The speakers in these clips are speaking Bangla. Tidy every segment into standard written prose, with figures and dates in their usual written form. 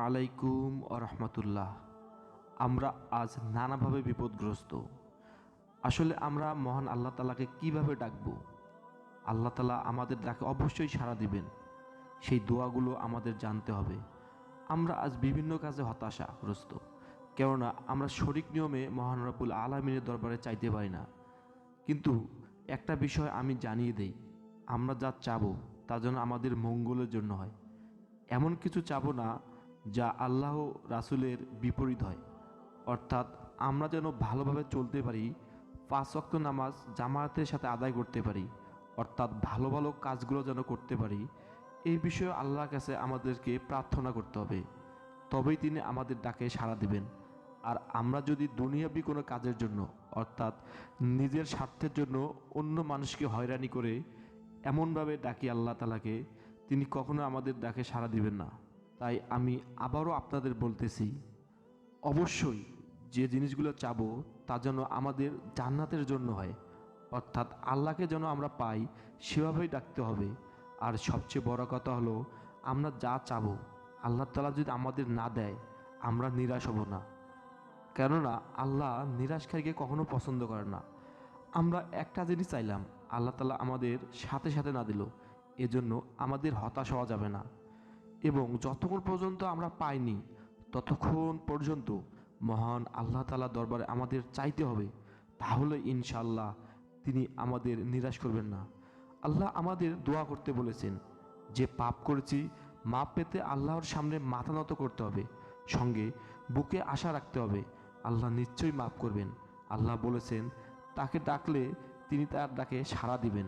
আলাইকুম রহমতুল্লাহ। আমরা আজ নানাভাবে বিপদগ্রস্ত। আসলে আমরা মহান আল্লাহ তালাকে কিভাবে ডাকবো? আল্লাহ তালা আমাদের ডাকে অবশ্যই সাড়া দিবেন। সেই দোয়াগুলো আমাদের জানতে হবে। আমরা আজ বিভিন্ন কাজে হতাশাগ্রস্ত, কেননা আমরা সঠিক নিয়মে মহান রব্বুল আলামিনের দরবারে চাইতে পারি না। কিন্তু একটা বিষয় আমি জানিয়ে দেই, আমরা যা চাবো তা যেন আমাদের মঙ্গলের জন্য হয়। এমন কিছু চাবো না যা আল্লাহ রাসূলের বিপরীত হয়। অর্থাৎ আমরা যেন ভালোভাবে চলতে পারি, 5 ওয়াক্ত নামাজ জামায়াতের সাথে আদায় করতে পারি, অর্থাৎ ভালো ভালো কাজগুলো যেন করতে পারি। এই বিষয়ে আল্লাহর কাছে আমাদেরকে প্রার্থনা করতে হবে, তবেই তিনি আমাদের ডাকে সাড়া দিবেন। আর আমরা যদি দুনিয়াবি কোনো কাজের জন্য, অর্থাৎ নিজের স্বার্থের জন্য অন্য মানুষকে হয়রানি করে এমনভাবে ডাকি আল্লাহ তালাকে, তিনি কখনো আমাদের ডাকে সাড়া দিবেন না। তাই আমি আবারও আপনাদের বলতেছি, অবশ্যই যে জিনিসগুলো চাবো তা যেন আমাদের জান্নাতের জন্য হয়, অর্থাৎ আল্লাহকে যেন আমরা পাই, সেভাবেই ডাকতে হবে। আর সবচেয়ে বড় কথা হলো, আমরা যা চাবো আল্লাহ তাআলা যদি আমাদের না দেয়, আমরা নিরাশ হব না। কেননা আল্লাহ নিরাশকারীকে কখনো পছন্দ করে না। আমরা একটা জিনিস চাইলাম, আল্লাহ তাআলা আমাদের সাথে সাথে না দিল, এজন্য আমাদের হতাশ হওয়া যাবে না। এবং যতক্ষণ পর্যন্ত আমরা পাইনি, ততক্ষণ পর্যন্ত মহান আল্লাহ তাআলা দরবারে আমাদের চাইতে হবে। তাহলে ইনশাআল্লাহ তিনি আমাদের নিরাশ করবেন না। আল্লাহ আমাদের দোয়া করতে বলেছেন, যে পাপ করেছি মাপ পেতে আল্লাহর সামনে মাথা নত করতে হবে, সঙ্গে বুকে আশা রাখতে হবে আল্লাহ নিশ্চয়ই মাফ করবেন। আল্লাহ বলেছেন, তাকে ডাকলে তিনি তার ডাকে সাড়া দিবেন।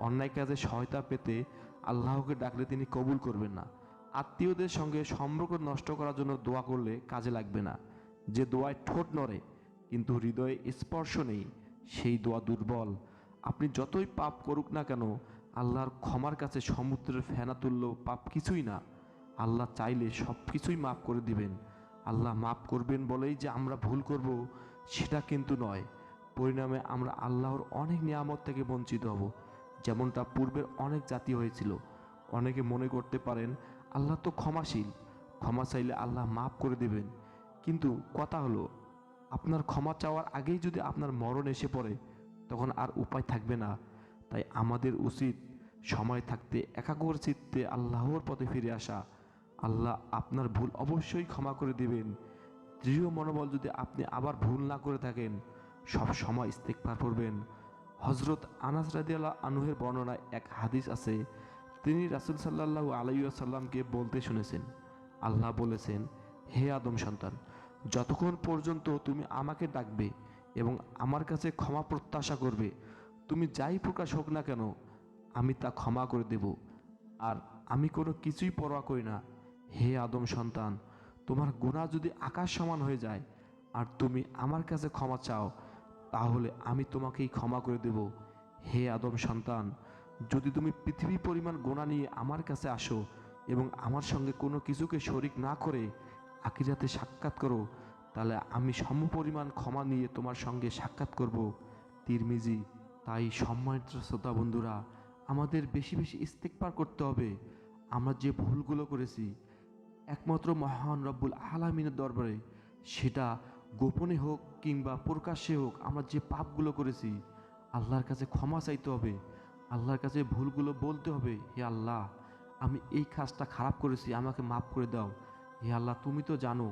অন্যায় কাজে সহায়তা পেতে আল্লাহকে ডাকলে তিনি কবুল করবেন না। আত্মীয়দের সঙ্গে সম্পর্ক নষ্ট করার জন্য দোয়া করলে কাজে লাগবে না। যে দোয়ায় ঠোঁট নড়ে কিন্তু হৃদয়ে স্পর্শ নেই, সেই দোয়া দুর্বল। আপনি যতই পাপ করুক না কেন, আল্লাহর ক্ষমার কাছে সমুদ্রের ফেনা তুল্য পাপ কিছুই না। আল্লাহ চাইলে সব কিছুই মাফ করে দিবেন। আল্লাহ মাফ করবেন বলেই যে আমরা ভুল করব, সেটা কিন্তু নয়। পরিণামে আমরা আল্লাহর অনেক নিয়ামত থেকে বঞ্চিত হব, যেমনটা পূর্বের অনেক জাতি হয়েছিল। অনেকে মনে করতে পারেন আল্লাহ তো ক্ষমাশীল, ক্ষমা চাইলে আল্লাহ মাফ করে দেবেন। কিন্তু কথা হলো, আপনার ক্ষমা চাওয়ার আগেই যদি আপনার মরণ এসে পড়ে, তখন আর উপায় থাকবে না। তাই আমাদের উচিত সময় থাকতে একাগ্র চিত্তে আল্লাহর পথে ফিরে আসা। আল্লাহ আপনার ভুল অবশ্যই ক্ষমা করে দিবেন। দৃঢ় মনোবল যদি আপনি আবার ভুল না করে থাকেন, সব সময় ইস্তেগফার করবেন। হজরত আনাস রাদিয়াল্লাহু আনহুর বর্ণনায় এক হাদিস আছে, তিনি রাসূল সাল্লাল্লাহু আলাইহি ওয়াসাল্লামকে বলতে শুনেছেন, আল্লাহ বলেছেন, হে আদম সন্তান, যতক্ষণ পর্যন্ত তুমি আমাকে ডাকবে এবং আমার কাছে ক্ষমা প্রত্যাশা করবে, তুমি যাই প্রকাশ হোক না কেন, আমি তা ক্ষমা করে দেব। আর আমি কোনো কিছুই পরোয়া করি না। হে আদম সন্তান, তোমার গুনাহ যদি আকাশ সমান হয়ে যায় আর তুমি আমার কাছে ক্ষমা চাও, তাহলে আমি তোমাকেই ক্ষমা করে দেব। হে আদম সন্তান, যদি তুমি পৃথিবী পরিমাণ গুনাহ নিয়ে আমার কাছে আসো এবং আমার সঙ্গে কোনো কিছুকে শরিক না করে আখিরাতে সাক্ষাৎ করো, তাহলে আমি সমপরিমাণ ক্ষমা নিয়ে তোমার সঙ্গে সাক্ষাৎ করব। তিরমিজি। তাই সম্মানিত শ্রোতা বন্ধুরা, আমাদের বেশি বেশি ইস্তেগফার করতে হবে। আমরা যে ভুলগুলো করেছি একমাত্র মহান রব্বুল আলামিনের দরবারে, সেটা গোপনে হোক কিংবা প্রকাশ্যে হোক, আমরা যে পাপগুলো করেছি আল্লাহর কাছে ক্ষমা চাইতে হবে। আল্লাহর কাছে ভুলগুলো বলতে হবে, হে আল্লাহ, আমি এই কাজটা খারাপ করেছি, আমাকে মাফ করে দাও। হে আল্লাহ, তুমি তো জানো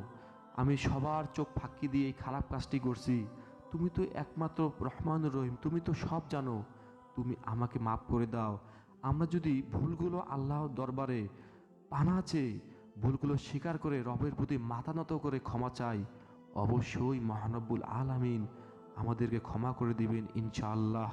আমি সবার চোখ ফাঁকি দিয়ে এই খারাপ কাজটি করছি। তুমি তো একমাত্র রহমানুর রহিম, তুমি তো সব জানো, তুমি আমাকে মাফ করে দাও। আমরা যদি ভুলগুলো আল্লাহর দরবারে পানা আছে, ভুলগুলো স্বীকার করে রবের প্রতি মাথা নত করে ক্ষমা চাই, অবশ্যই মহানব্বুল আলামিন আমাদেরকে ক্ষমা করে দিবেন ইনশাআল্লাহ।